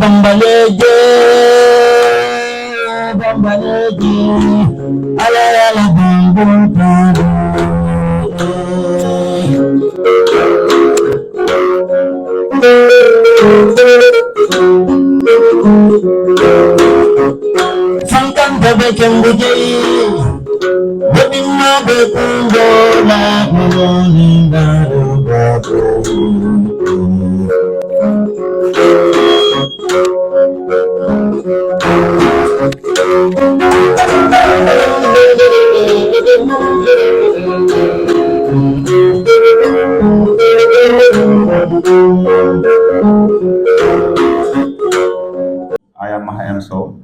Bambaleje, bambaleje, ala ala bambulkado. Sangkan bebe kembuje, bebe ma bekundo la kuloni baru baru. I am Mahayam So,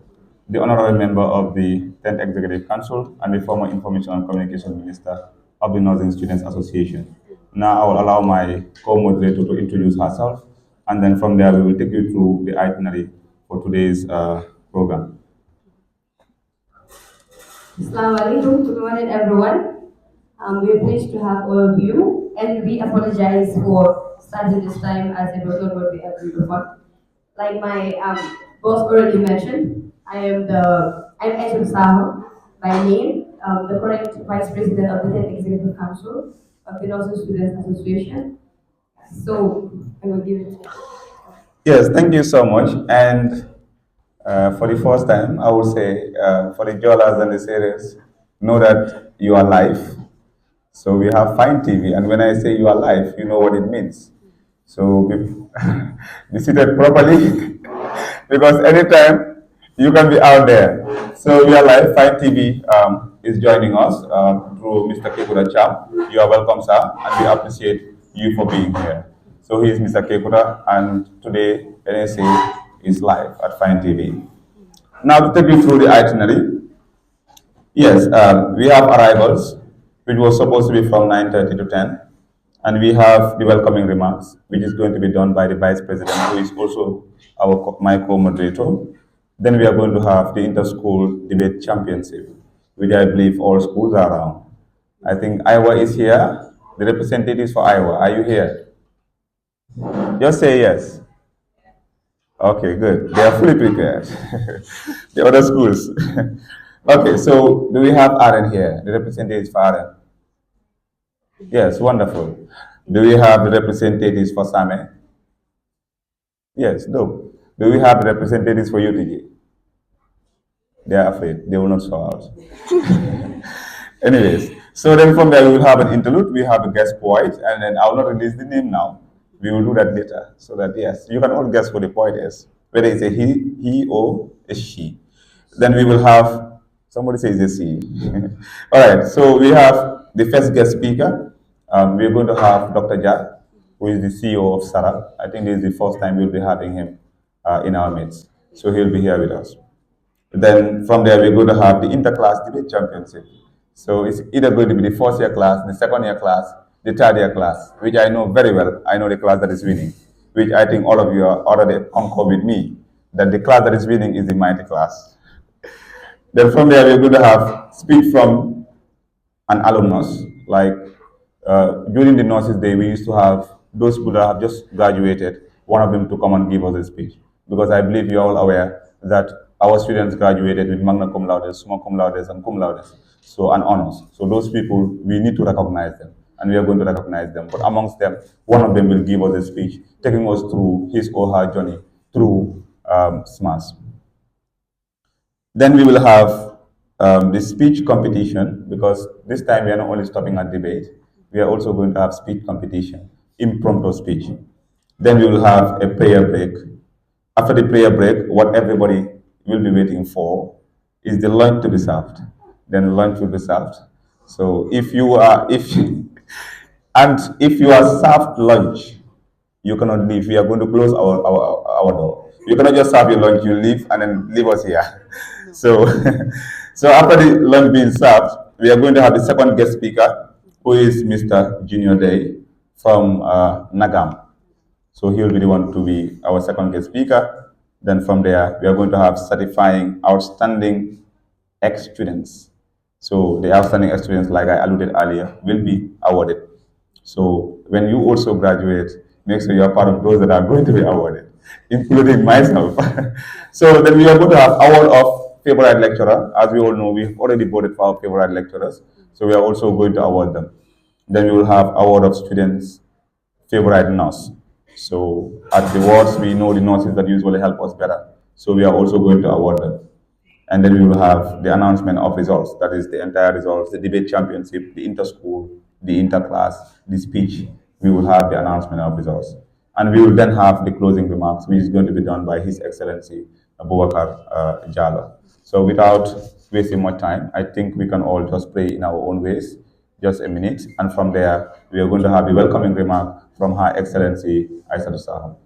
the Honorable Member of the 10th Executive Council and the former Information and Communication Minister of the Northern Students Association. Now I will allow my co-moderator to introduce herself, and then from there we will take you through the itinerary for today's program. Assalamu alaikum, good morning everyone. We're pleased to have all of you, and we apologize for starting this time as it was not what we had before. Like my boss already mentioned, I'm Ejim Saho by name, the current Vice President of the 10th Executive Council of the Northern Students Association. So I will give it to you. Yes, thank you so much. And for the first time, I would say for the jollers and the serious, know that you are live. So we have Fine TV, and when I say you are live, you know what it means. So be seated properly because anytime you can be out there. So we are live. Fine TV is joining us through Mr. Kekuda Cham. You are welcome, sir, and we appreciate you for being here. So he is Mr. Kekuda, and today NSA is live at Fine TV. Now to take you through the itinerary. Yes, we have arrivals, which was supposed to be from 9:30 to 10. And we have the welcoming remarks, which is going to be done by the Vice President, who is also my co-moderator. Then we are going to have the inter-school debate championship, which I believe all schools are around. I think Iowa is here. The representatives for Iowa, are you here? Just say yes. Okay, good. They are fully prepared. The other schools. Okay, so do we have Aaron here, the representatives for Aaron? Yes, wonderful. Do we have the representatives for SAME? Yes, no. Do we have the representatives for UTG? They are afraid. They will not show out. Anyways, so then from there we will have an interlude. We have a guest poet, and then I will not release the name now. We will do that later. So that, yes, you can all guess who the poet is, whether it's a he or a she. Then we will have, somebody says a she. All right, so we have the first guest speaker. We're going to have Dr. Ja, who is the CEO of SARA. I think this is the first time we'll be having him in our midst. So he'll be here with us. Then from there, we're going to have the interclass debate championship. So it's either going to be the first year class, the second year class, the third year class, which I know very well. I know the class that is winning, which I think all of you are already concur with me, that the class that is winning is the mighty class. Then from there, we're going to have speech from an alumnus. Like during the Nurses Day, we used to have those people that have just graduated, one of them to come and give us a speech. Because I believe you're all aware that our students graduated with magna cum laude, summa cum laude, and cum laude, so and honors. So those people, we need to recognize them, and we are going to recognize them. But amongst them, one of them will give us a speech, taking us through his or her journey through SMAS. Then we will have the speech competition, because this time we are not only stopping at debate, we are also going to have speech competition, impromptu speech. Then we will have a prayer break. After the prayer break, what everybody will be waiting for is the lunch to be served. Then lunch will be served. So if you are served lunch, you cannot leave. We are going to close our door. You cannot just serve your lunch, you leave and then leave us here. So so after the lunch being served, we are going to have the second guest speaker, who is Mr. Junior Day from Nagam. So he'll be the one to be our second guest speaker. Then from there, we are going to have certifying outstanding ex-students. So the outstanding ex-students, like I alluded earlier, will be awarded So when you also graduate, make sure you are part of those that are going to be awarded, including myself. So then we are going to have award of favorite lecturer. As we all know, we've already voted for our favorite lecturers. So we are also going to award them. Then we will have award of students favorite nurse. So at the wards, we know the nurses that usually help us better. So we are also going to award them. And then we will have the announcement of results. That is the entire results, the debate championship, the inter-school, the inter-class, the speech. We will have the announcement of results. And we will then have the closing remarks, which is going to be done by His Excellency Abubakar Jalo. So without wasting more time, I think we can all just pray in our own ways, just a minute. And from there, we are going to have the welcoming remark from Her Excellency Aissatou Sahab.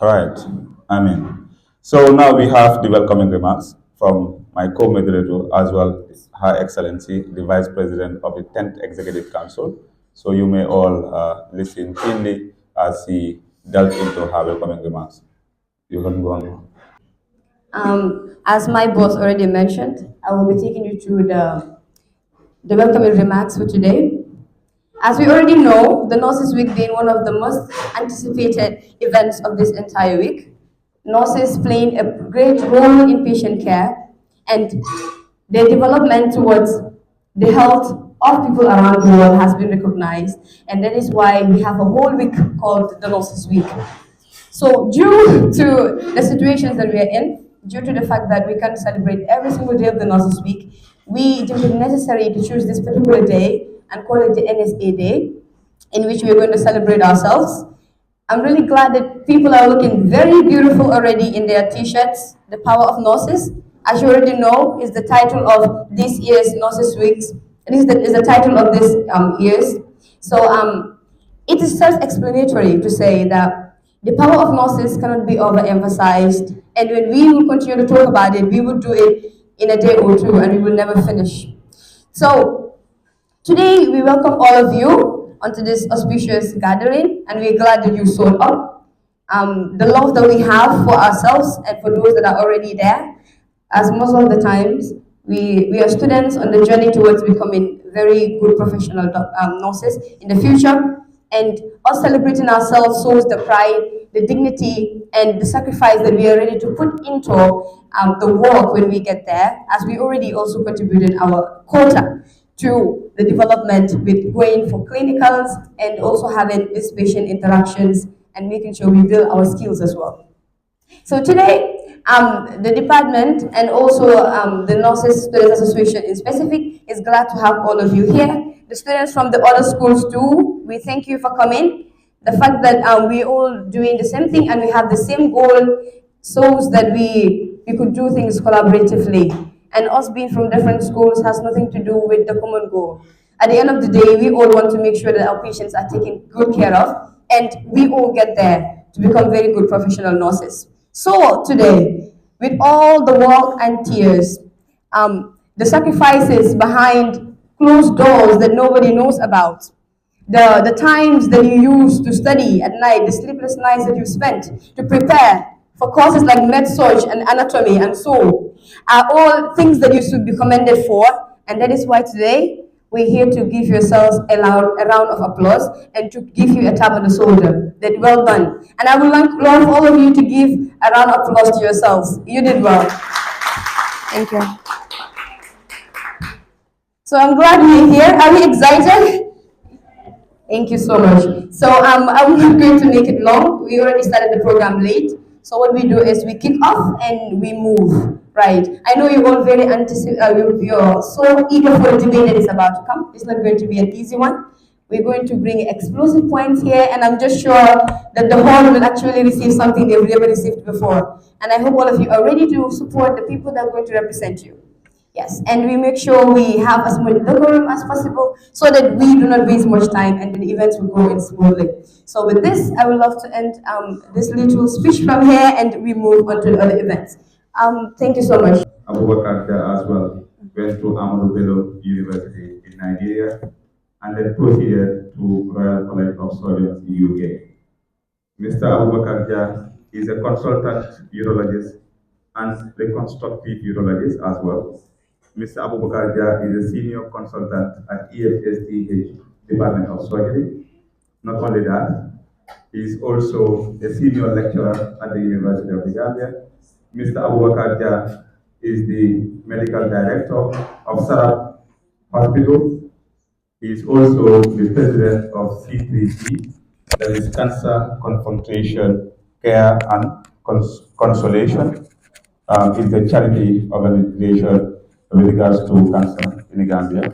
All right. Amen. So now we have the welcoming remarks from my co-moderator as well, Her Excellency, the Vice President of the 10th Executive Council. So you may all listen keenly as he delves into her welcoming remarks. You can go on. As my boss already mentioned, I will be taking you through the welcoming remarks for today. As we already know, the Nurses Week being one of the most anticipated events of this entire week, nurses playing a great role in patient care and their development towards the health of people around the world has been recognized, and that is why we have a whole week called the Nurses Week. So, due to the situations that we are in, due to the fact that we can't celebrate every single day of the Nurses Week, we deemed it necessary to choose this particular day and call it the NSA Day, in which we are going to celebrate ourselves. I'm really glad that people are looking very beautiful already in their t-shirts. The Power of Nurses, as you already know, is the title of this year's Nurses Weeks. Is the title of this year's. So it is self-explanatory to say that the power of nurses cannot be overemphasized, and when we will continue to talk about it, we will do it in a day or two, and we will never finish. So today, we welcome all of you onto this auspicious gathering, and we're glad that you showed up. The love that we have for ourselves and for those that are already there, as most of the times, we are students on the journey towards becoming very good professional nurses in the future, and us celebrating ourselves shows the pride, the dignity, and the sacrifice that we are ready to put into the work when we get there, as we already also contributed our quota to the development with going for clinicals and also having these patient interactions and making sure we build our skills as well. So today, the department and also the Nurses Students Association in specific is glad to have all of you here. The students from the other schools too, we thank you for coming. The fact that we're all doing the same thing and we have the same goal shows that we could do things collaboratively. And us being from different schools has nothing to do with the common goal. At the end of the day, we all want to make sure that our patients are taken good care of, and we all get there to become very good professional nurses. So today, with all the work and tears, the sacrifices behind closed doors that nobody knows about, the times that you use to study at night, the sleepless nights that you spent to prepare for courses like med-surg and anatomy and so are all things that you should be commended for. And that is why today we're here to give yourselves a round of applause and to give you a tap on the shoulder. That well done. And I would love all of you to give a round of applause to yourselves. You did well. Thank you. So I'm glad we're here. Are we excited? Thank you so much. So I'm not going to make it long. We already started the program late. So what we do is we kick off and we move, right? I know you're all very you're so eager for the debate that is about to come. It's not going to be an easy one. We're going to bring explosive points here, and I'm just sure that the hall will actually receive something they've never received before. And I hope all of you are ready to support the people that are going to represent you. Yes, and we make sure we have as much decorum as possible so that we do not waste much time and the events will go in smoothly. So with this, I would love to end this little speech from here and we move on to the other events. Thank you so much. Abubakar as well went to Ahmadu Bello University in Nigeria. and then proceeded to Royal College of Surgeons in UK. Mr. Abubakar Jah is a consultant urologist and reconstructive urologist as well. Mr. Abubakar Jah is a senior consultant at EFSTH Department of Surgery. Not only that, he is also a senior lecturer at the University of the Gambia. Mr. Abubakar Jah is the medical director of Sarab Hospital. He is also the president of C3C, that is Cancer Confrontation Care and Consolation. It's a charity organization with regards to cancer in the Gambia.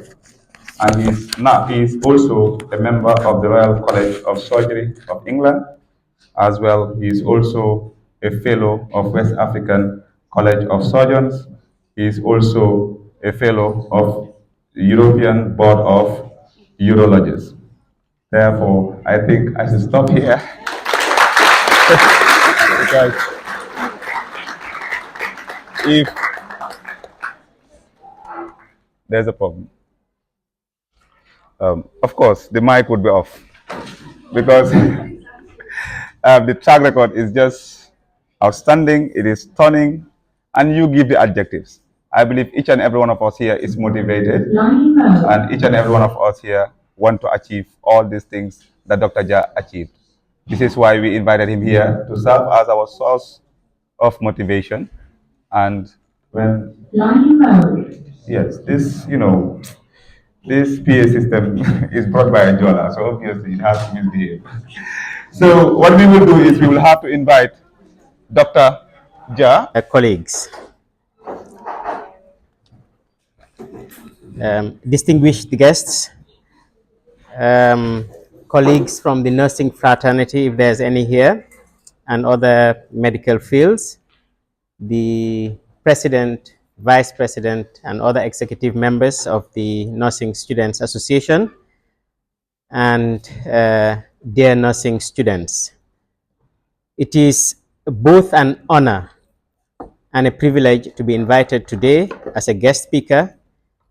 And he is also a member of the Royal College of Surgery of England. As well, he is also a fellow of West African College of Surgeons. He is also a fellow of the European Board of Urologists. Therefore, I think I should stop here because if there's a problem, of course, the mic would be off because the track record is just outstanding, it is stunning, and you give the adjectives. I believe each and every one of us here is motivated, and each and every one of us here want to achieve all these things that Dr. Jah achieved. This is why we invited him here to serve as our source of motivation. And when, yes, this PA system is brought by a Jola, so obviously it has to misbehave. So what we will do is we will have to invite Dr. Jah. Colleagues, distinguished guests, colleagues from the nursing fraternity, if there's any here, and other medical fields, the president, vice president, and other executive members of the Nursing Students Association, and dear nursing students. It is both an honor and a privilege to be invited today as a guest speaker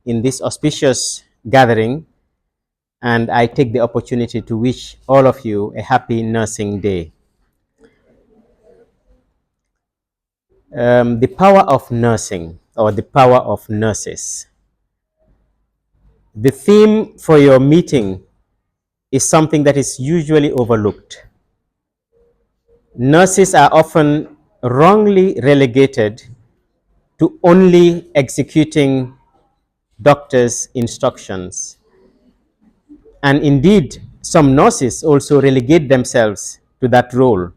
in this auspicious gathering, and I take the opportunity to wish all of you a happy Nursing Day. The power of nursing, or the power of nurses. The theme for your meeting is something that is usually overlooked. Nurses are often wrongly relegated to only executing doctors' instructions. And indeed, some nurses also relegate themselves to that role,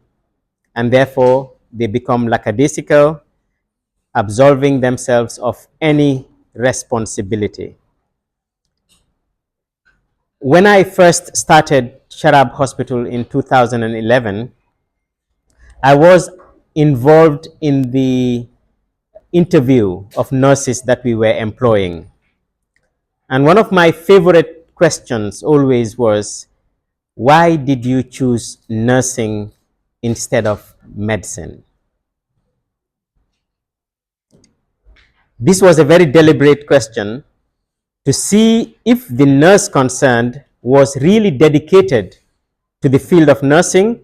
and therefore they become lackadaisical, absolving themselves of any responsibility. When I first started Sharab Hospital in 2011, I was involved in the interview of nurses that we were employing. And one of my favorite questions always was, why did you choose nursing instead of medicine? This was a very deliberate question to see if the nurse concerned was really dedicated to the field of nursing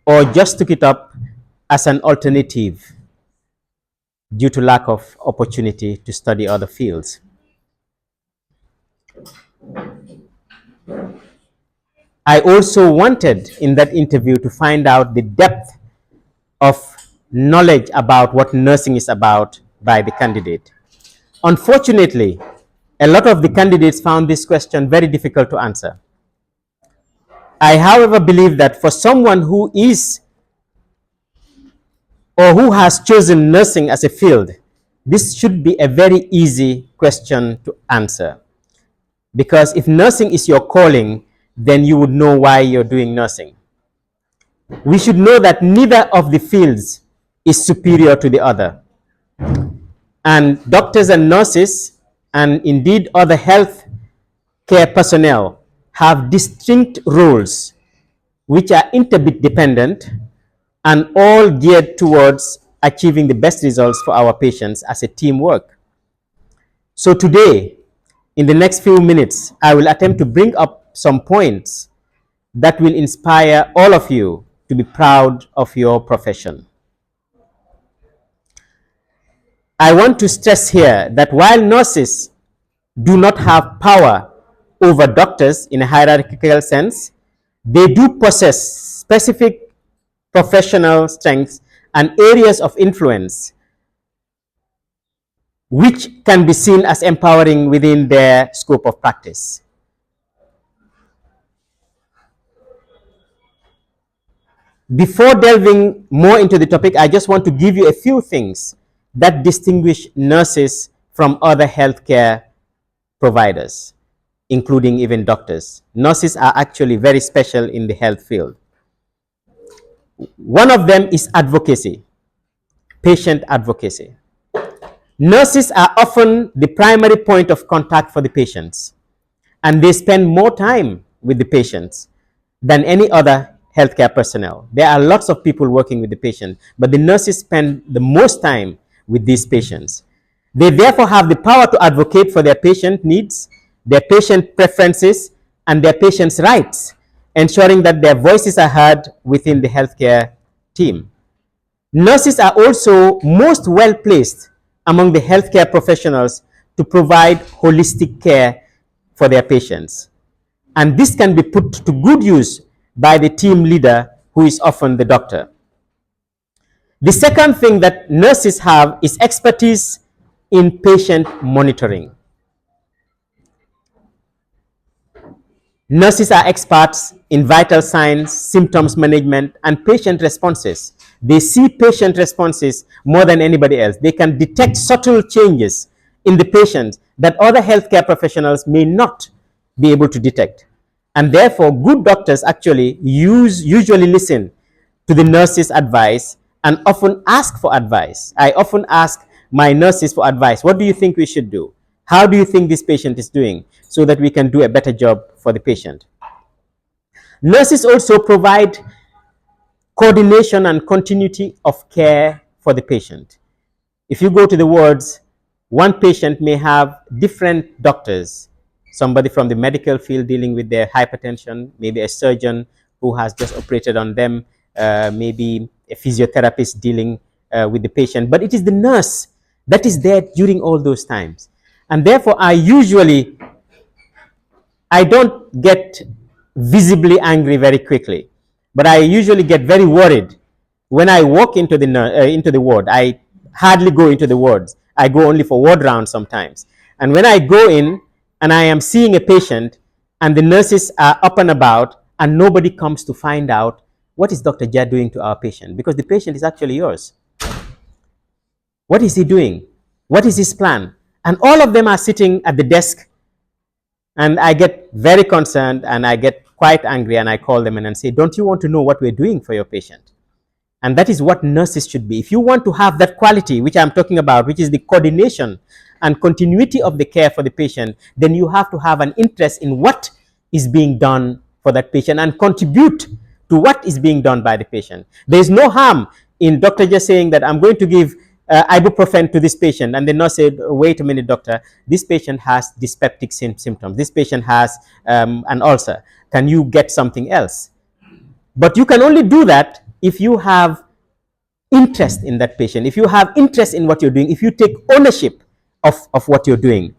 or just took it up as an alternative due to lack of opportunity to study other fields. I also wanted in that interview to find out the depth of knowledge about what nursing is about by the candidate. Unfortunately, a lot of the candidates found this question very difficult to answer. I, however, believe that for someone who is or who has chosen nursing as a field, this should be a very easy question to answer. Because if nursing is your calling, then you would know why you're doing nursing. We should know that neither of the fields is superior to the other. And doctors and nurses, and indeed other health care personnel, have distinct roles which are interdependent and all geared towards achieving the best results for our patients as a teamwork. So today, in the next few minutes, I will attempt to bring up some points that will inspire all of you to be proud of your profession. I want to stress here that while nurses do not have power over doctors in a hierarchical sense, they do possess specific professional strengths and areas of influence which can be seen as empowering within their scope of practice. Before delving more into the topic, I just want to give you a few things that distinguish nurses from other healthcare providers, including even doctors. Nurses are actually very special in the health field. One of them is advocacy, patient advocacy. Nurses are often the primary point of contact for the patients, and they spend more time with the patients than any other healthcare personnel. There are lots of people working with the patient, but the nurses spend the most time with these patients. They therefore have the power to advocate for their patient needs, their patient preferences, and their patients' rights, ensuring that their voices are heard within the healthcare team. Nurses are also most well placed among the healthcare professionals to provide holistic care for their patients. And this can be put to good use by the team leader, who is often the doctor. The second thing that nurses have is expertise in patient monitoring. Nurses are experts in vital signs, symptoms management, and patient responses. They see patient responses more than anybody else. They can detect subtle changes in the patient that other healthcare professionals may not be able to detect. And therefore, good doctors actually usually listen to the nurse's advice and often ask for advice. I often ask my nurses for advice. What do you think we should do? How do you think this patient is doing, so that we can do a better job for the patient? Nurses also provide coordination and continuity of care for the patient. If you go to the wards, one patient may have different doctors, somebody from the medical field dealing with their hypertension, maybe a surgeon who has just operated on them, maybe a physiotherapist dealing with the patient, but it is the nurse that is there during all those times. And therefore, I don't get visibly angry very quickly, but I usually get very worried when I walk into the ward. I hardly go into the wards. I go only for ward rounds sometimes. And when I go in and I am seeing a patient and the nurses are up and about and nobody comes to find out what is Dr. Jia doing to our patient, because the patient is actually yours. What is he doing? What is his plan? And all of them are sitting at the desk, and I get very concerned and I get quite angry, and I call them in and say, don't you want to know what we're doing for your patient? And that is what nurses should be. If you want to have that quality which I'm talking about, which is the coordination and continuity of the care for the patient, then you have to have an interest in what is being done for that patient and contribute to what is being done by the patient. There is no harm in Dr. just saying that I'm going to give ibuprofen to this patient, and the nurse said, wait a minute, doctor, this patient has dyspeptic symptoms. This patient has an ulcer. Can you get something else? But you can only do that if you have interest in that patient, if you have interest in what you're doing, if you take ownership of what you're doing.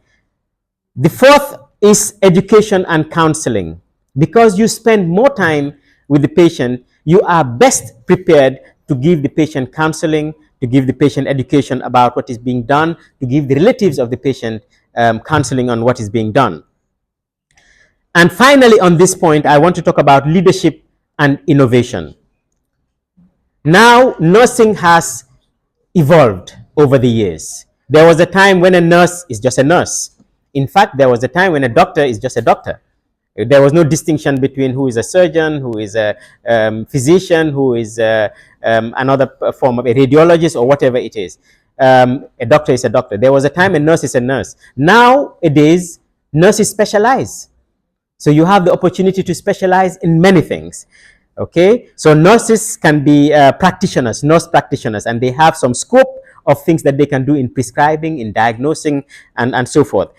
The fourth is education and counseling. Because you spend more time with the patient, you are best prepared to give the patient counseling, to give the patient education about what is being done, to give the relatives of the patient counseling on what is being done. And finally, on this point, I want to talk about leadership and innovation. Now, nursing has evolved over the years. There was a time when a nurse is just a nurse. In fact, there was a time when a doctor is just a doctor. There was no distinction between who is a surgeon, who is a physician, who is another form of a radiologist, or whatever it is. A doctor is a doctor. There was a time a nurse is a nurse. Nowadays, nurses specialize. So you have the opportunity to specialize in many things. Okay, so nurses can be nurse practitioners, and they have some scope of things that they can do in prescribing, in diagnosing, and so forth.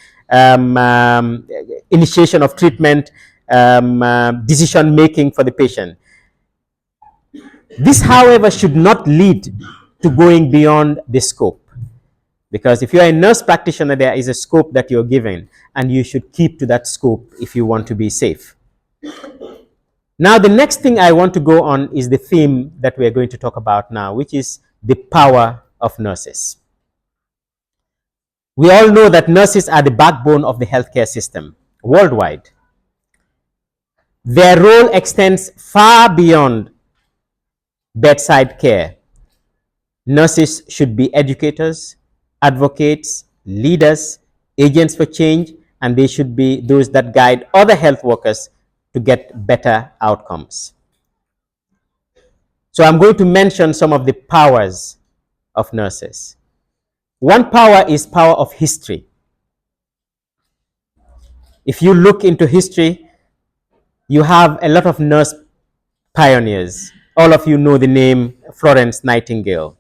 Initiation of treatment, decision making for the patient. This, however, should not lead to going beyond the scope. Because if you're a nurse practitioner, there is a scope that you're given, and you should keep to that scope if you want to be safe. Now, the next thing I want to go on is the theme that we're going to talk about now, which is the power of nurses. We all know that nurses are the backbone of the healthcare system worldwide. Their role extends far beyond bedside care. Nurses should be educators, advocates, leaders, agents for change, and they should be those that guide other health workers to get better outcomes. So I'm going to mention some of the powers of nurses. One power is power of history. If you look into history, you have a lot of nurse pioneers. All of you know the name Florence Nightingale.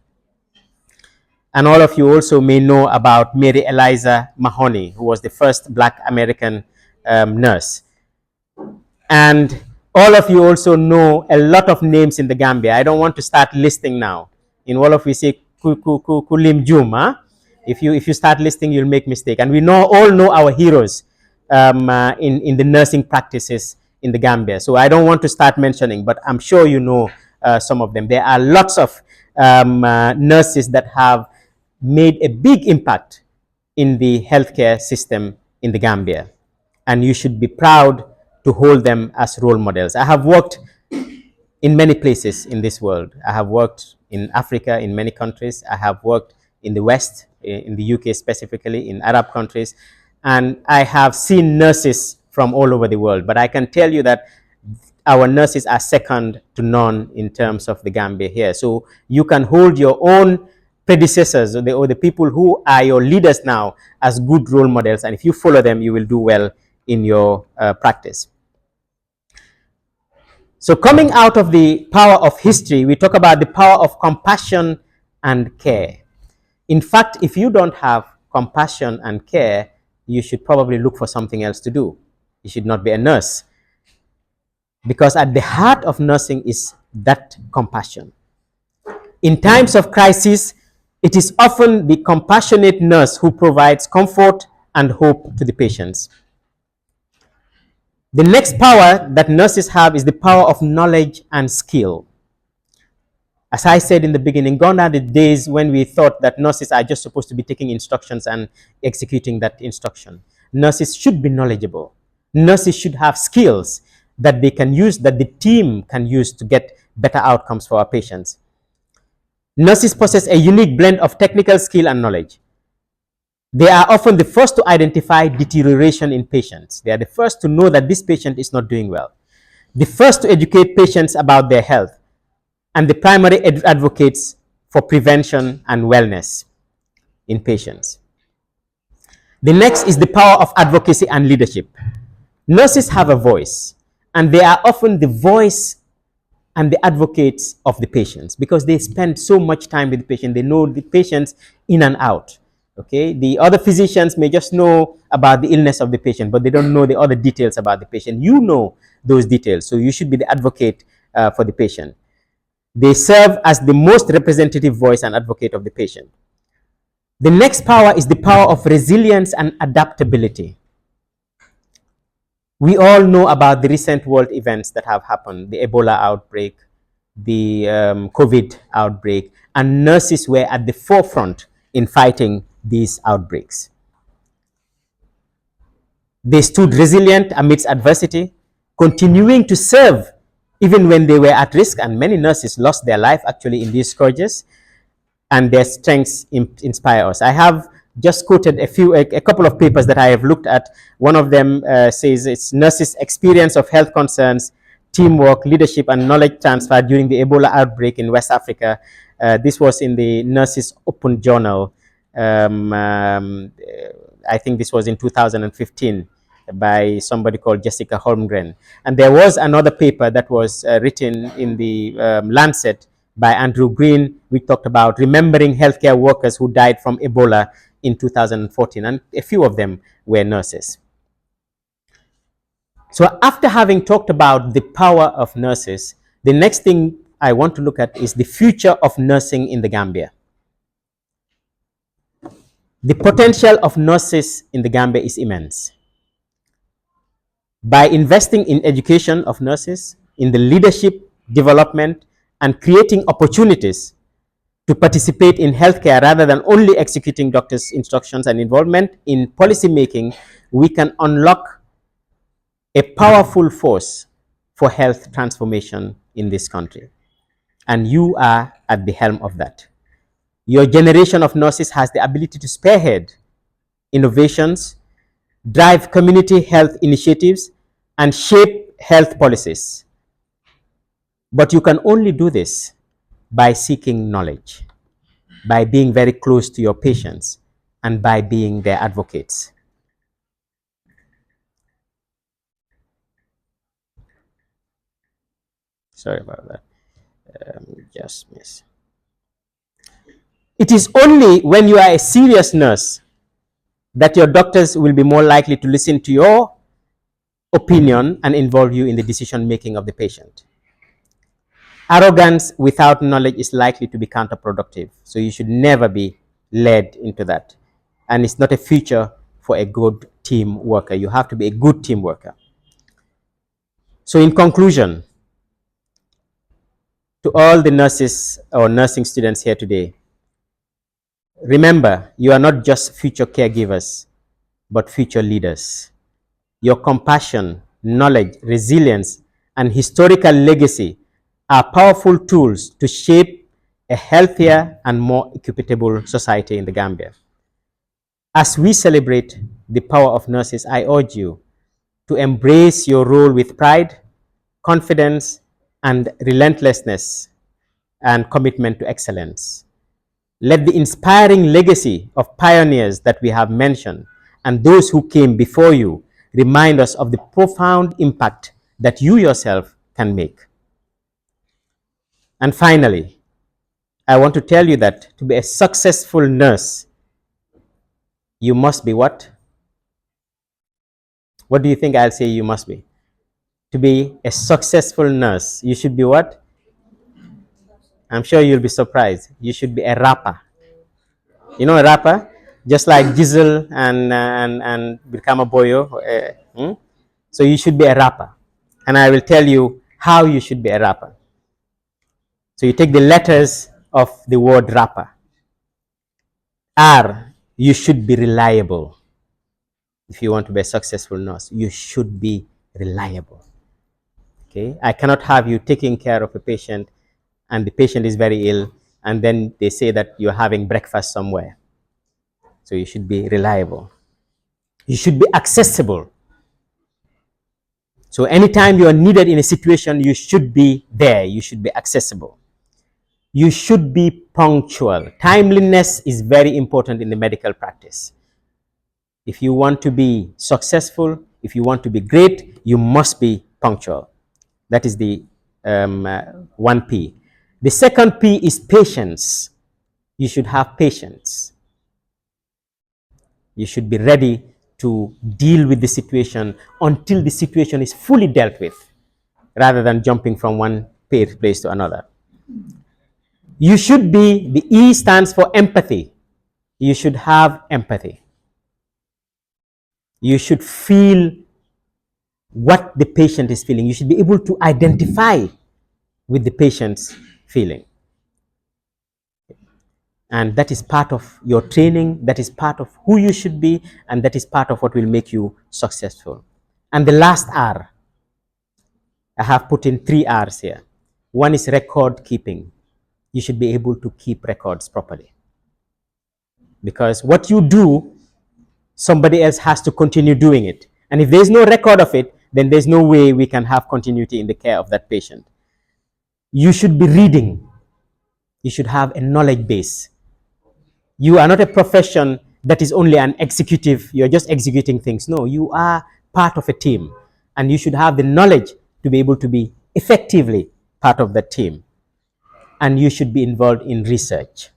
And all of you also may know about Mary Eliza Mahoney, who was the first Black American nurse. And all of you also know a lot of names in the Gambia. I don't want to start listing now. In Wolof, we say kulim juma. If you start listing, you'll make mistake. And we all know our heroes in the nursing practices in the Gambia. So I don't want to start mentioning, but I'm sure you know some of them. There are lots of nurses that have made a big impact in the healthcare system in the Gambia. And you should be proud to hold them as role models. I have worked in many places in this world. I have worked in Africa, in many countries. I have worked in the West, in the UK specifically, in Arab countries. And I have seen nurses from all over the world. But I can tell you that our nurses are second to none in terms of the Gambia here. So you can hold your own predecessors or the people who are your leaders now as good role models. And if you follow them, you will do well in your practice. So coming out of the power of history, we talk about the power of compassion and care. In fact, if you don't have compassion and care, you should probably look for something else to do. You should not be a nurse. Because at the heart of nursing is that compassion. In times of crisis, it is often the compassionate nurse who provides comfort and hope to the patients. The next power that nurses have is the power of knowledge and skill. As I said in the beginning, gone are the days when we thought that nurses are just supposed to be taking instructions and executing that instruction. Nurses should be knowledgeable. Nurses should have skills that they can use, that the team can use to get better outcomes for our patients. Nurses possess a unique blend of technical skill and knowledge. They are often the first to identify deterioration in patients. They are the first to know that this patient is not doing well. The first to educate patients about their health, and the primary advocates for prevention and wellness in patients. The next is the power of advocacy and leadership. Nurses have a voice, and they are often the voice and the advocates of the patients because they spend so much time with the patient. They know the patients in and out. Okay, the other physicians may just know about the illness of the patient, but they don't know the other details about the patient. You know those details, so you should be the advocate for the patient. They serve as the most representative voice and advocate of the patient. The next power is the power of resilience and adaptability. We all know about the recent world events that have happened, the Ebola outbreak, the COVID outbreak, and nurses were at the forefront in fighting these outbreaks. They stood resilient amidst adversity, continuing to serve even when they were at risk, and many nurses lost their life actually in these scourges, and their strengths inspire us. I have just quoted a couple of papers that I have looked at. One of them says it's nurses' experience of health concerns, teamwork, leadership, and knowledge transfer during the Ebola outbreak in West Africa. This was in the Nurses Open Journal. I think this was in 2015 by somebody called Jessica Holmgren. And there was another paper that was written in the Lancet by Andrew Green. We talked about remembering healthcare workers who died from Ebola in 2014, and a few of them were nurses. So after having talked about the power of nurses, the next thing I want to look at is the future of nursing in the Gambia. The potential of nurses in the Gambia is immense. By investing in education of nurses, in the leadership development, and creating opportunities to participate in healthcare rather than only executing doctors' instructions and involvement in policy making, we can unlock a powerful force for health transformation in this country. And you are at the helm of that. Your generation of nurses has the ability to spearhead innovations, drive community health initiatives, and shape health policies. But you can only do this by seeking knowledge, by being very close to your patients, and by being their advocates. Sorry about that. Just miss. It is only when you are a serious nurse that your doctors will be more likely to listen to your opinion and involve you in the decision making of the patient. Arrogance without knowledge is likely to be counterproductive. So you should never be led into that. And it's not a feature for a good team worker. You have to be a good team worker. So in conclusion, to all the nurses or nursing students here today, remember, you are not just future caregivers, but future leaders. Your compassion, knowledge, resilience, and historical legacy are powerful tools to shape a healthier and more equitable society in the Gambia. As we celebrate the power of nurses, I urge you to embrace your role with pride, confidence, and relentlessness and commitment to excellence. Let the inspiring legacy of pioneers that we have mentioned and those who came before you remind us of the profound impact that you yourself can make. And finally, I want to tell you that to be a successful nurse, you must be what? What do you think I'll say you must be? To be a successful nurse, you should be what? I'm sure you'll be surprised. You should be a rapper. You know a rapper? Just like Gizzle and Birkama Boyo. So you should be a rapper. And I will tell you how you should be a rapper. So you take the letters of the word rapper. R, you should be reliable. If you want to be a successful nurse, you should be reliable. Okay? I cannot have you taking care of a patient and the patient is very ill and then they say that you're having breakfast somewhere. So you should be reliable. You should be accessible. So anytime you are needed in a situation, you should be there. You should be accessible. You should be punctual. Timeliness is very important in the medical practice. If you want to be successful, if you want to be great, you must be punctual. That is the 1P. The second P is patience. You should have patience. You should be ready to deal with the situation until the situation is fully dealt with, rather than jumping from one place to another. You should be, the E stands for empathy. You should have empathy. You should feel what the patient is feeling. You should be able to identify with the patient's feeling. And that is part of your training, that is part of who you should be, and that is part of what will make you successful. And the last R, I have put in 3 R's here. One is record keeping. You should be able to keep records properly. Because what you do, somebody else has to continue doing it. And if there's no record of it, then there's no way we can have continuity in the care of that patient. You should be reading. You should have a knowledge base. You are not a profession that is only an executive, you're just executing things. No, you are part of a team. And you should have the knowledge to be able to be effectively part of that team. And you should be involved in research.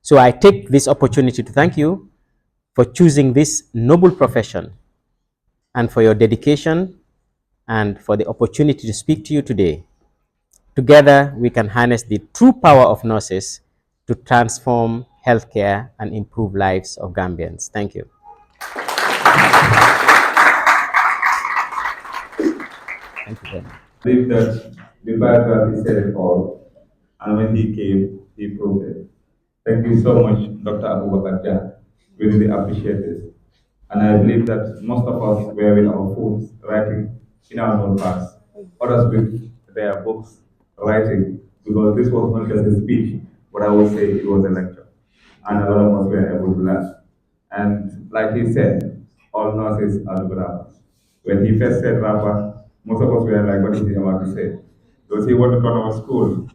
So I take this opportunity to thank you for choosing this noble profession and for your dedication and for the opportunity to speak to you today. Together, we can harness the true power of nurses to transform healthcare and improve lives of Gambians. Thank you. Thank you very much. I believe that the biography said it all, and when he came, he proved it. Thank you so much, Dr. Abubakar Jah. We really appreciate this. And I believe that most of us were with our phones writing in our notepads, others with their books writing, because this was not just a speech, but I would say it was a lecture. And a lot of us were able to learn. And like he said, all nurses are good rappers. When he first said rapper, most of us were like, what is he about to say? Does he want to turn our school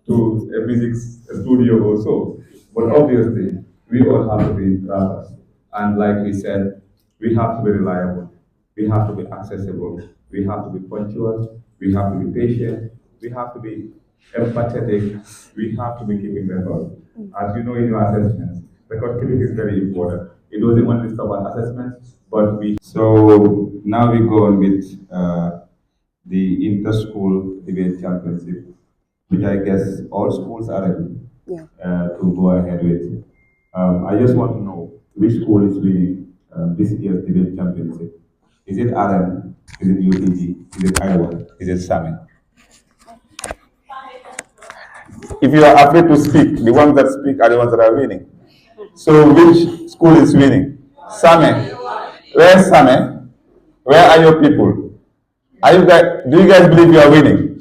to a music studio or so? But obviously, we all have to be rappers. And like we said, we have to be reliable. We have to be accessible. We have to be punctual. We have to be patient. We have to be empathetic. We have to be keeping record. As you know in your assessments, record keeping is very important. It doesn't only stop at assessments, but we. So now we go on with the inter-school debate championship, which I guess all schools are ready to go ahead with. I just want to know which school is winning this year's debate championship. Is it RN? Is it UTG? Is it Iowa? Is it SAMI? If you are afraid to speak, the ones that speak are the ones that are winning. So which school is winning? SAMI. Where's SAMI? Where are your people? Are you guys, do you guys believe you are winning?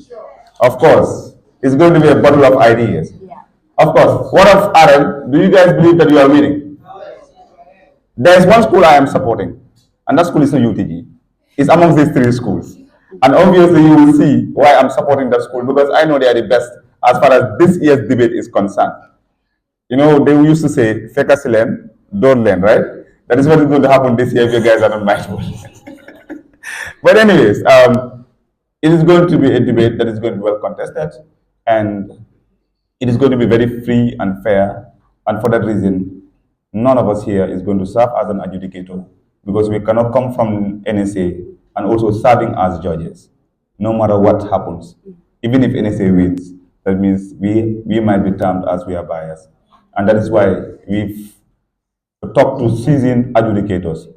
Of course. It's going to be a battle of ideas. Of course. What of RN? Do you guys believe that you are winning? There is one school I am supporting, and that school is a UTG. It's amongst these three schools. And obviously you will see why I'm supporting that school, because I know they are the best as far as this year's debate is concerned. You know, they used to say, Feka Silen, don't learn, right? That is what is going to happen this year if you guys are not mindful. But anyways, it is going to be a debate that is going to be well contested, and it is going to be very free and fair. And for that reason, none of us here is going to serve as an adjudicator, because we cannot come from NSA and also serving as judges, no matter what happens. Even if NSA wins, that means we might be termed as we are biased. And that is why we've talked to seasoned adjudicators.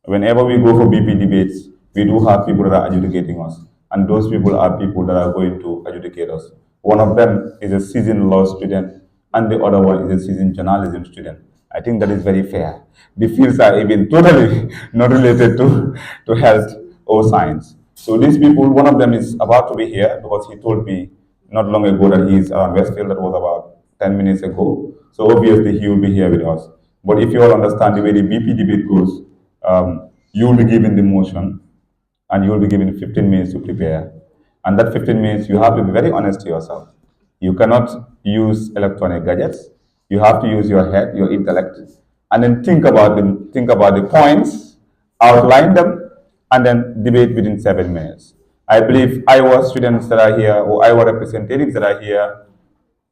Whenever we go for BP debates, we do have people that are adjudicating us. And those people are people that are going to adjudicate us. One of them is a seasoned law student, and the other one is a seasoned journalism student. I think that is very fair. The fields are even totally not related to health or science. So these people, one of them is about to be here because he told me not long ago that he is around Westfield. That was about 10 minutes ago. So obviously he will be here with us. But if you all understand the way the BP debate goes, you will be given the motion and you will be given 15 minutes to prepare. And that 15 minutes, you have to be very honest to yourself. You cannot use electronic gadgets. You have to use your head, your intellect, and then think about the points, outline them, and then debate within 7 minutes. I believe Iowa students that are here, or Iowa representatives that are here,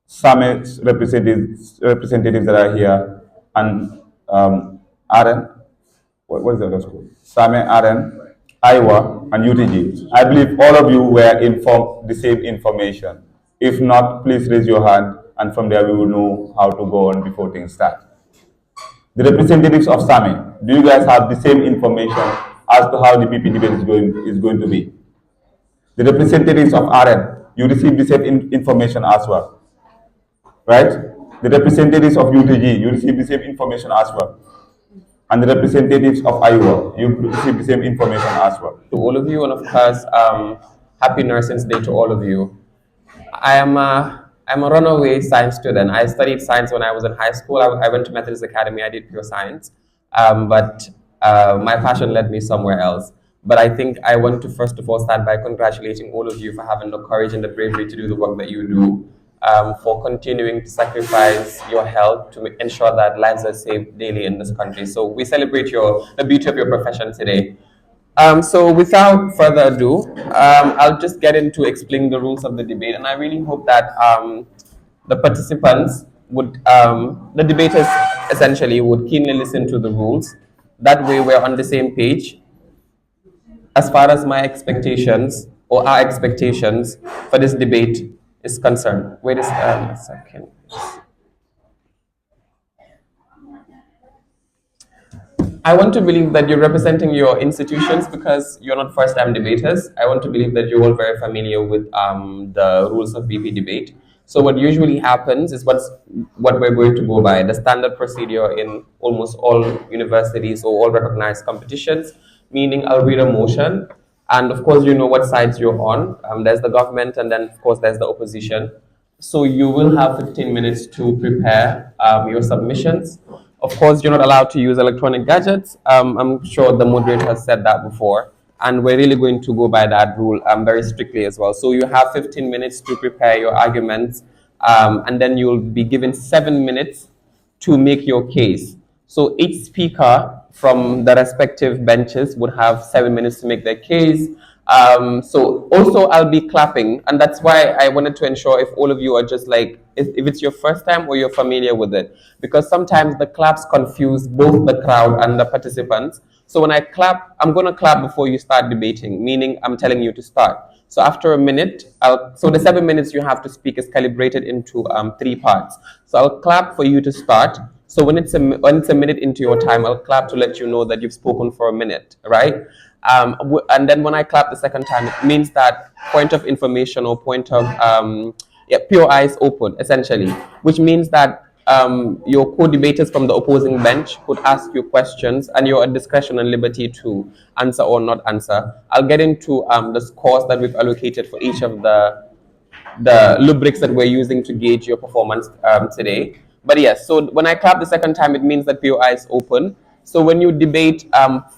summit representatives that are here, and Aaron, what is the other school? Same Aaron, Iowa, and UTG. I believe all of you were informed the same information. If not, please raise your hand, and from there we will know how to go on before things start. The representatives of SAMI, do you guys have the same information as to how the BP debate is going to be? The representatives of RN, you receive the same information as well, right? The representatives of UTG, you receive the same information as well. And the representatives of Iowa, you receive the same information as well. To all of you, and of course, happy Nursing's Day to all of you. I'm a runaway science student. I studied science when I was in high school. I went to Methodist Academy. I did pure science, but my passion led me somewhere else. But I think I want to first of all start by congratulating all of you for having the courage and the bravery to do the work that you do, for continuing to sacrifice your health to ensure that lives are saved daily in this country. So we celebrate the beauty of your profession today. So without further ado, I'll just get into explaining the rules of the debate, and I really hope that the participants would, the debaters essentially would keenly listen to the rules. That way we're on the same page. as far as my expectations or our expectations for this debate is concerned. Wait a second. I want to believe that you're representing your institutions because you're not first-time debaters. I want to believe that you're all very familiar with the rules of VP debate. So what usually happens is what we're going to go by, the standard procedure in almost all universities or all recognized competitions, meaning I'll read a motion, and of course you know what sides you're on. There's the government, and then of course there's the opposition. So you will have 15 minutes to prepare your submissions. Of course, you're not allowed to use electronic gadgets. I'm sure the moderator has said that before. And we're really going to go by that rule very strictly as well. So you have 15 minutes to prepare your arguments, and then you'll be given 7 minutes to make your case. So each speaker from the respective benches would have 7 minutes to make their case. So also I'll be clapping, and that's why I wanted to ensure if all of you are just like, if it's your first time or you're familiar with it, because sometimes the claps confuse both the crowd and the participants. So when I clap, I'm going to clap before you start debating, meaning I'm telling you to start. So after a minute, so the 7 minutes you have to speak is calibrated into 3 parts. So I'll clap for you to start. So when it's a minute into your time, I'll clap to let you know that you've spoken for a minute, right? And then when I clap the second time, it means that point of information or point of pure eyes open, essentially, which means that your co-debaters from the opposing bench could ask you questions, and you're at discretion and liberty to answer or not answer. I'll get into the scores that we've allocated for each of the rubrics that we're using to gauge your performance today. But yes, so when I clap the second time, it means that POI is open. So when you debate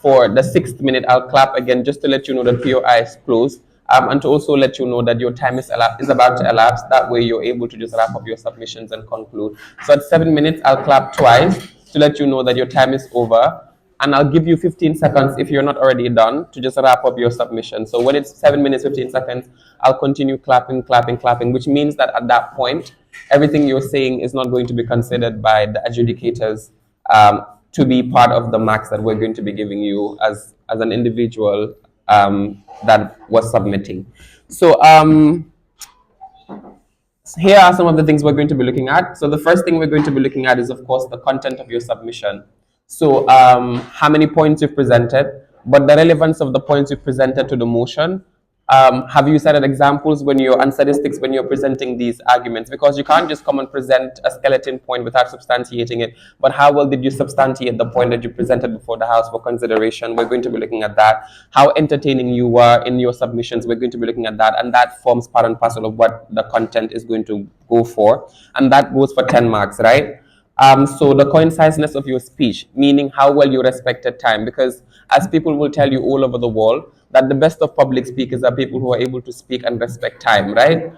for the 6th minute, I'll clap again just to let you know that POI is closed, and to also let you know that your time is about to elapse. That way you're able to just wrap up your submissions and conclude. So at 7 minutes, I'll clap twice to let you know that your time is over. And I'll give you 15 seconds if you're not already done to just wrap up your submission. So when it's 7 minutes, 15 seconds, I'll continue clapping, clapping, clapping, which means that at that point, everything you're saying is not going to be considered by the adjudicators to be part of the marks that we're going to be giving you as an individual that was submitting. So here are some of the things we're going to be looking at. So the first thing we're going to be looking at is, of course, the content of your submission. So how many points you've presented, but the relevance of the points you presented to the motion. Have you cited examples when you're and statistics when you're presenting these arguments? Because you can't just come and present a skeleton point without substantiating it. But how well did you substantiate the point that you presented before the House for consideration? We're going to be looking at that. How entertaining you were in your submissions, we're going to be looking at that. And that forms part and parcel of what the content is going to go for. And that goes for 10 marks, right? So the conciseness of your speech, meaning how well you respected time, because as people will tell you all over the world, that the best of public speakers are people who are able to speak and respect time, right?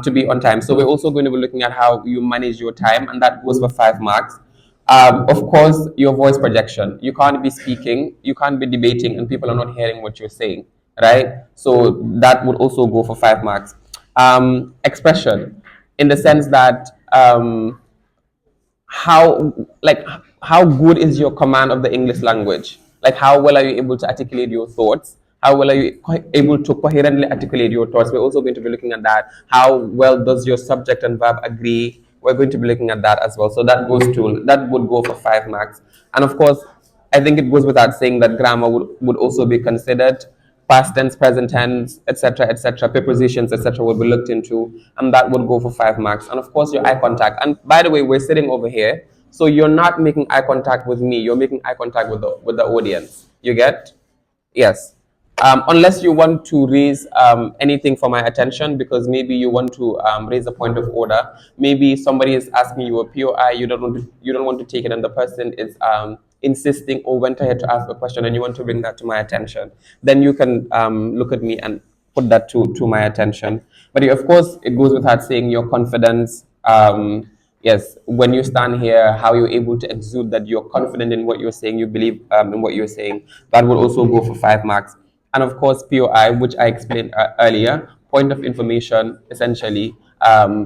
To be on time. So we're also going to be looking at how you manage your time, and that goes for 5 marks. Of course, your voice projection. You can't be speaking, you can't be debating, and people are not hearing what you're saying, right? So that would also go for 5 marks. Expression, in the sense that how good is your command of the English language? Like how well are you able to articulate your thoughts? How well are you able to coherently articulate your thoughts? We're also going to be looking at that. How well does your subject and verb agree? We're going to be looking at that as well. So that would go for 5 marks. And of course, I think it goes without saying that grammar would also be considered. Past tense, present tense, etc., prepositions, etc., will be looked into, and that would go for 5 marks. And of course, your eye contact. And by the way, we're sitting over here, so you're not making eye contact with me. You're making eye contact with the audience. You get? Yes. Unless you want to raise anything for my attention, because maybe you want to raise a point of order. Maybe somebody is asking you a POI, you don't want to take it, and the person is insisting or went ahead to ask a question, and you want to bring that to my attention. Then you can look at me and put that to my attention. But of course, it goes without saying your confidence. Yes, when you stand here, how you're able to exude that you're confident in what you're saying, you believe in what you're saying. That will also go for 5 marks. And of course, POI, which I explained earlier, point of information, essentially.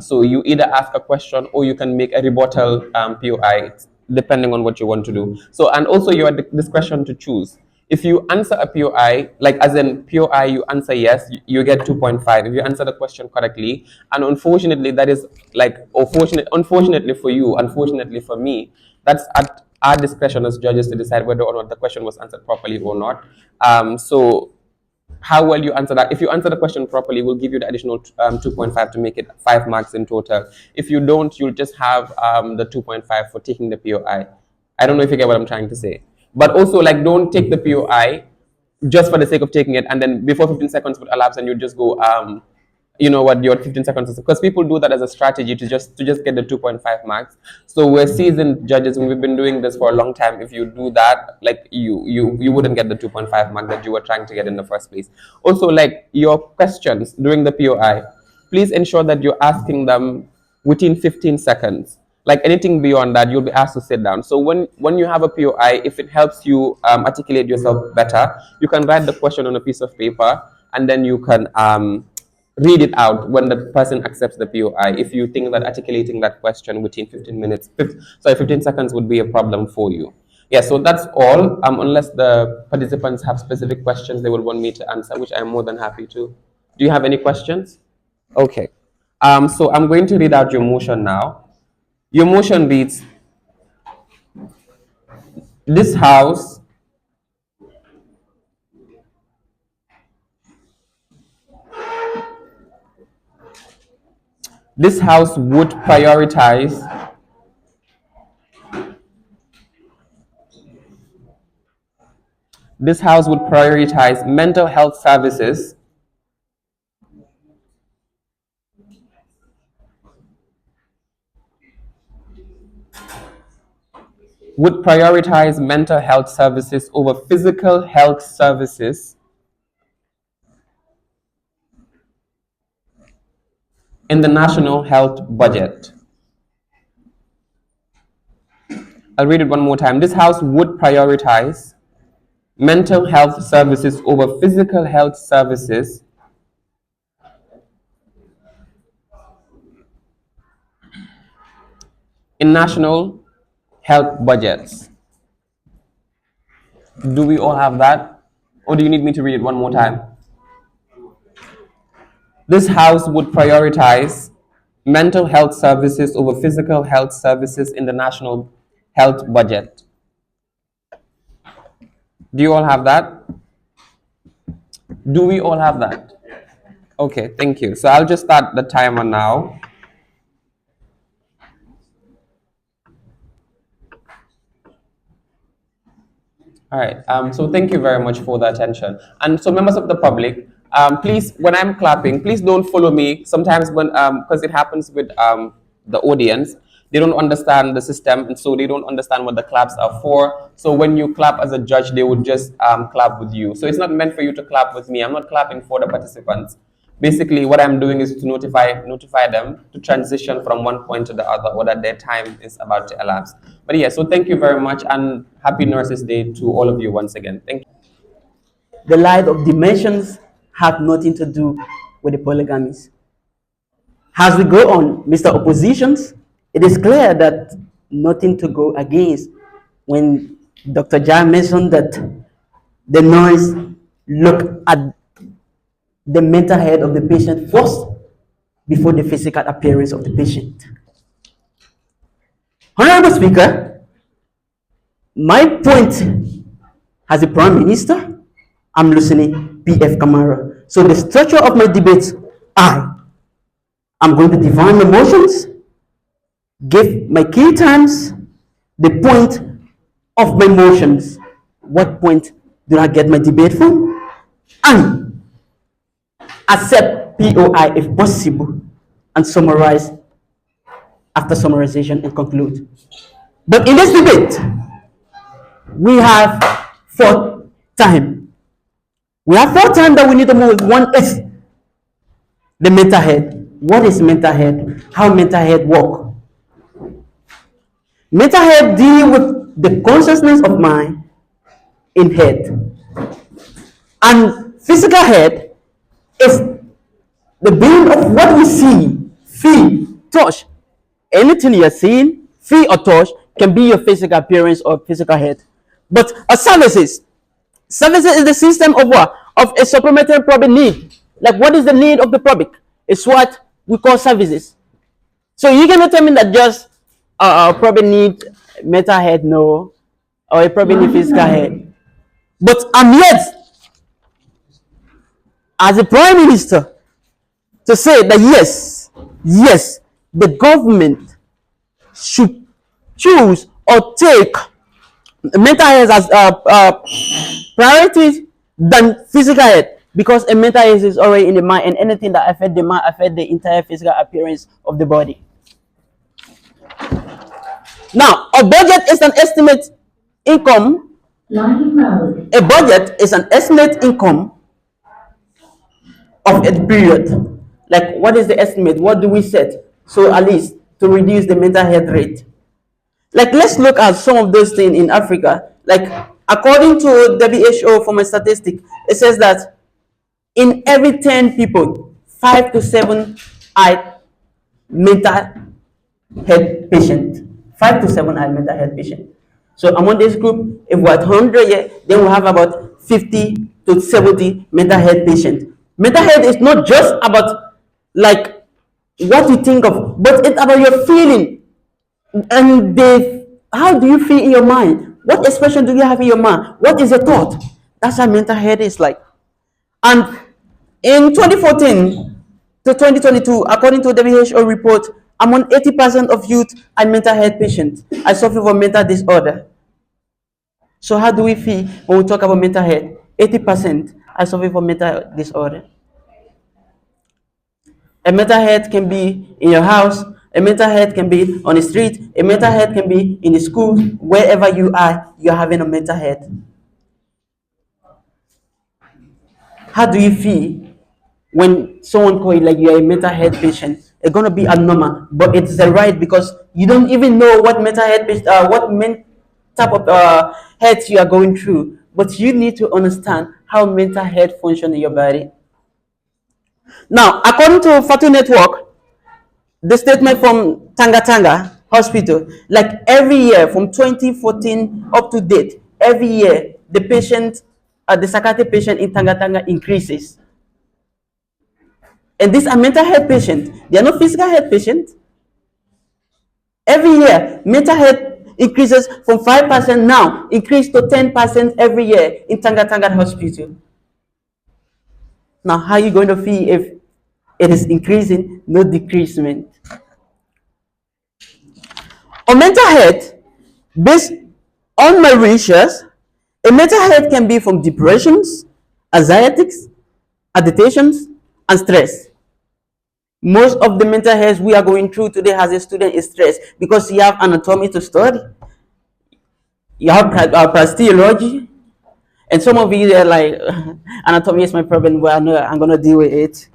So you either ask a question or you can make a rebuttal POI, depending on what you want to do. So, and also you have the discretion to choose. If you answer a POI, like as in POI, you answer yes, you get 2.5. If you answer the question correctly, and unfortunately, that is like, unfortunately for you, unfortunately for me, that's at our discretion as judges to decide whether or not the question was answered properly or not. So how well you answer that. If you answer the question properly, we'll give you the additional 2.5 to make it 5 marks in total. If you don't, you'll just have the 2.5 for taking the POI. I don't know if you get what I'm trying to say. But also, like, don't take the POI just for the sake of taking it, and then before 15 seconds would elapse, and you just go, you know what, your 15 seconds is, because people do that as a strategy to just get the 2.5 marks. So we're seasoned judges and we've been doing this for a long time. If you do that, like, you wouldn't get the 2.5 mark that you were trying to get in the first place. Also, like, your questions during the POI, please ensure that you're asking them within 15 seconds. Like, anything beyond that, you'll be asked to sit down. So when you have a POI, if it helps you articulate yourself better, you can write the question on a piece of paper, and then you can read it out when the person accepts the POI. If you think that articulating that question within 15 seconds would be a problem for you. Yeah, so that's all. Unless the participants have specific questions they would want me to answer, which I'm more than happy to. Do you have any questions? Okay. So I'm going to read out your motion now. Your motion reads, this house would prioritize mental health services over physical health services in the national health budget. I'll read it one more time. This house would prioritize mental health services over physical health services in national health budgets. Do we all have that? Or do you need me to read it one more time? This house would prioritize mental health services over physical health services in the national health budget. Do you all have that? Do we all have that? Okay, thank you. So I'll just start the timer now. All right. So thank you very much for the attention. And so, members of the public, please, when I'm clapping, please don't follow me. Sometimes when, because it happens with the audience, they don't understand the system, and so they don't understand what the claps are for. So when you clap as a judge, they would just clap with you. So it's not meant for you to clap with me. I'm not clapping for the participants. Basically, what I'm doing is to notify them to transition from one point to the other, or that their time is about to elapse. But yeah, so thank you very much, and happy Nurses Day to all of you once again. Thank you. The light of dimensions have nothing to do with the polygamies. As we go on, Mr. Oppositions, it is clear that nothing to go against when Dr. Jai mentioned that the noise look at the mental health of the patient first before the physical appearance of the patient. Honorable Speaker, my point as a Prime Minister, I'm listening PF Kamara. So the structure of my debates I'm going to define my motions, give my key terms, the point of my motions, what point do I get my debate from, and accept POI if possible, and summarize after summarization and conclude. But in this debate, we have 4 time. We have 4 time that we need to move. One is the mental health. What is mental health? How mental health work? Mental health deal with the consciousness of mind in head. And physical health is the being of what we see, feel, touch. Anything you're seeing, feel, or touch can be your physical appearance or physical health. But our services, Services is the system of what? Of a supplementary public need. Like, what is the need of the public? It's what we call services. So you cannot tell me that just probably need mental health, no, or a probably need physical health. But I'm yet, as a prime minister, to say that yes, the government should choose or take mental health as priority than physical health, because a mental health is already in the mind, and anything that affect the mind affect the entire physical appearance of the body. Now, a budget is an estimate income. A budget is an estimate income of a period. Like, what is the estimate? What do we set? So at least to reduce the mental health rate. Like, let's look at some of those things in Africa. Like, according to WHO, from a statistic, it says that in every 10 people, 5 to 7 are mental health patient. 5 to 7 are mental health patient. So among this group, if we're at 100, yeah, then we have about 50 to 70 mental health patients. Mental health is not just about like what you think of, but it's about your feeling and how do you feel in your mind? What expression do you have in your mind? What is your thought? That's how mental health is like. And in 2014 to 2022, according to the WHO report, among 80% of youth and mental health patients are suffering from mental disorder. So how do we feel when we talk about mental health? 80% are suffering from mental disorder. A mental health can be in your house, a mental health can be on the street, a mental health can be in the school, wherever you are, you're having a mental health. How do you feel when someone calls you like you're a mental health patient? It's gonna be abnormal, but it's the right, because you don't even know what mental health type of health you are going through, but you need to understand how mental health functions in your body. Now, according to Fatu Network, the statement from Tanga Tanga Hospital, like every year from 2014 up to date, every year the psychiatric patient in Tanga Tanga increases. And these are mental health patients. They are not physical health patients. Every year, mental health increases from 5% now, increase to 10% every year in Tanga Tanga Hospital. Now, how are you going to feel if it is increasing, no decreasement? On mental health, based on my research, a mental health can be from depressions, anxieties, agitations, and stress. Most of the mental health we are going through today as a student is stress, because you have anatomy to study, you have physiology, and some of you are like, anatomy is my problem, well, no, I'm going to deal with it.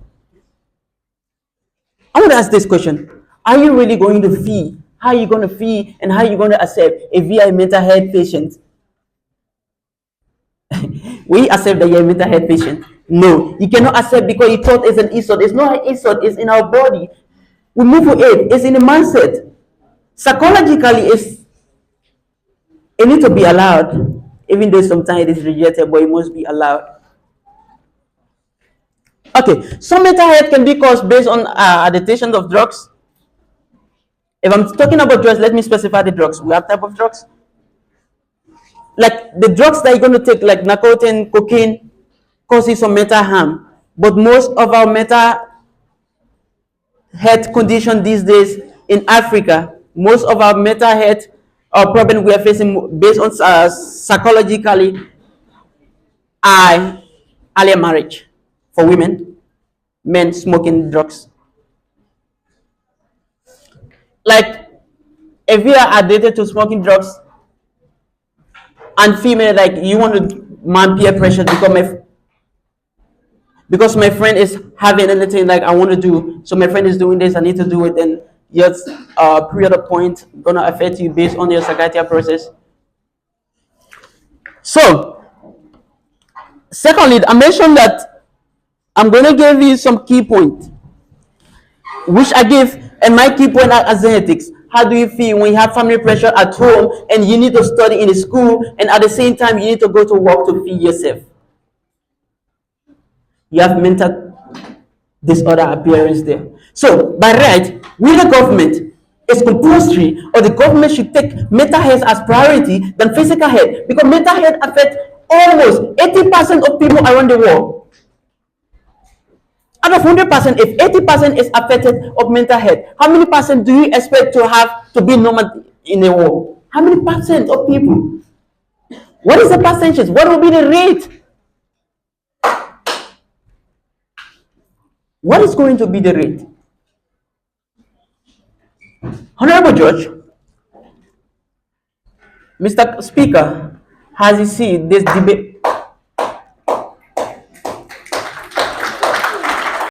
I want to ask this question. Are you really going to feel? How are you going to feel, and how are you going to accept if you are a mental health patient? Will you accept that you're a mental health patient? No, you cannot accept, because you thought it's an insult. It's not an insult, it's in our body. We move with it, it's in the mindset. Psychologically, it needs to be allowed, even though sometimes it is rejected, but it must be allowed. Okay, some mental health can be caused based on addiction of drugs. If I'm talking about drugs, let me specify the drugs. We have type of drugs. Like the drugs that you're going to take, like nicotine, cocaine, causes some mental harm. But most of our mental health condition these days in Africa, most of our mental health problem we are facing based on psychologically are earlier marriage for women, men smoking drugs. Like if you are addicted to smoking drugs, and female, like you want to man peer pressure because my friend is having anything like I want to do, so my friend is doing this, I need to do it, and your period of point gonna affect you based on your psychiatric process. So, secondly, I mentioned that I'm gonna give you some key points, which I give, and my key point are genetics. How do you feel when you have family pressure at home and you need to study in the school and at the same time you need to go to work to feed yourself? You have mental disorder appearance there. So by right, we the government is compulsory, or the government should take mental health as priority than physical health, because mental health affects almost 80% of people around the world. Out of 100%, if 80% is affected of mental health, how many percent do you expect to have to be normal in the world? How many percent of people? What is the percentage? What will be the rate? What is going to be the rate? Honorable Judge, Mr. Speaker, has you seen this debate